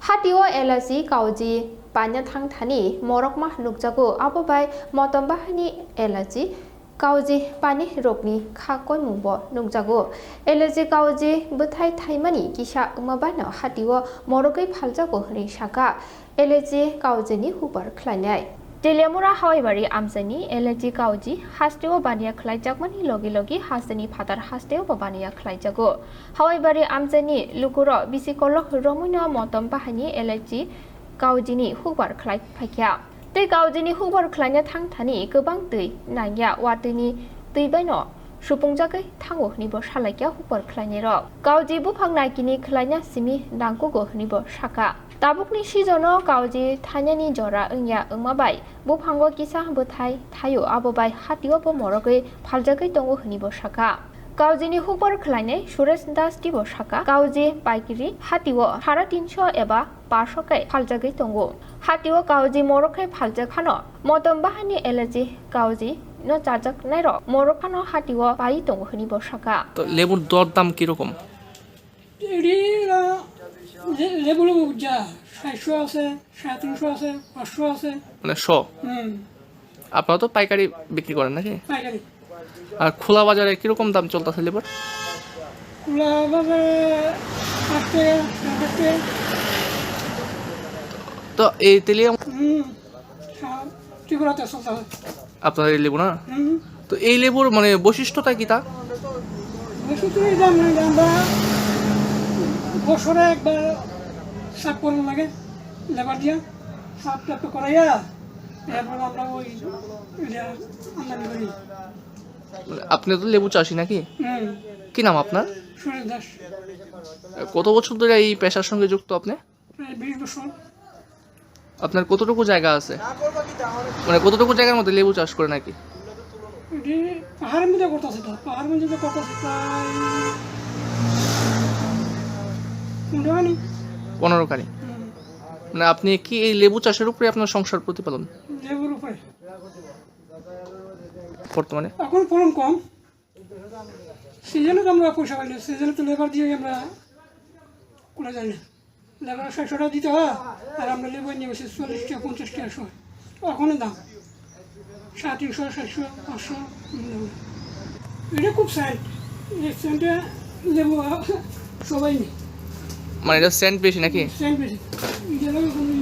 Hatio LSE Kauji Panya Thang Thani Morokma Nukjago Abobai Motombahani LSE Kauji Pani Rokni Khakoi Mumbo Nukjago LSE Kauji Butai Taimani Kisha Umabana Hatio Morokai Paljago Rishaka LSE Kaujini Hubar Klanai Telemura Hawaii Amzani LSE Kauji Hasteo Bania Klaijakmani Logi Logi Hastani Patar Hasteo Bania Klaijago Hawaii Amzani Lukuro Bisikolo Romuna Motom Bahani LSE Kaujini Hubar Klai Pakia Te Kaujini Hubar Klanya Tang Tani Gobang Dui Nanya Watini Duibeno Supungjagai Tango Nibo Shalakya Hubar Klanyero Kauji Bupang Nakini Klanya Simi Dangugo Nibo Shaka Tabukni Shizono Kauji Tanyani Jora Unya Umabai Bupango Kisa Butai Tayo Abobai Hatiopo Morogai Paljagai Tongo Nibo Shaka Kaujini Hubar Klane Shures Das Tibo Shaka Kauji Baikiri Hatiwo Haratinsho Eba Pashokai Paljagai Tongo Hatiwo Kauji Morokai Paljakano Motom Bahani LSE Kauji No Jajak Nairo Morokano Hatiwo Bai Tongo Nibo Shaka তো লেবুর দর দাম কিরকম? লেবুর যা 700 আছে 350 আছে 500 আছে মানে 100 আপনারা তো পাইকারি বিক্রি করেন নাকি? পাইকারি আর খোলা বাজারে কিরকম দাম চলতেছে লেবুর? খোলা বাজারে 8 টাকা 7 টাকা তো এই তেলিয়া ত্রিপুরাতে চলতে আপনাদের এই লেবু না? তো এই লেবুর মানে বৈশিষ্ট্যটা কি তা? বেশি তো দাম নাই আমরা বছরে একবার সাপ করুন লাগে লেবার দিয়া সাপ টাপ করাইয়া এরপর আমরা ওই আমদানি করি মানে আপনি তো লেবু চাষি নাকি? কি নাম আপনার? সুরেশ দাস কত বছর ধরে এই পেশার সঙ্গে যুক্ত আপনি? প্রায় 20 বছর আপনার কতটুকু জায়গা আছে? মানে কতটুকু জায়গার মধ্যে লেবু চাষ করে নাকি? এটি পাহাড়ের মধ্যে করতেছে তো পাহাড়ের মধ্যে করতেছে প্রায় 15 কানি। মানে আপনি কি এই লেবু চাষের উপরে আপনার সংসার প্রতিপালন? লেবুর উপরে বর্তমানে এখন ফলন কম সিজনে তো আমরা পয়সা পাই না সিজনে তো লেবার দিয়ে আমরা কোলা যাই না লেবার 600 টাকা দিতে হয় আর আমরা লেবার নিয়ে বসে 40 টাকা 50 টাকা শো ওখানে দাম 350 700 500 এটা খুব সাইড এই সেন্টে লেবু সবাই নেই মানে এটা সেন্ট বেশি নাকি? সেন্ট বেশি এটা কোনো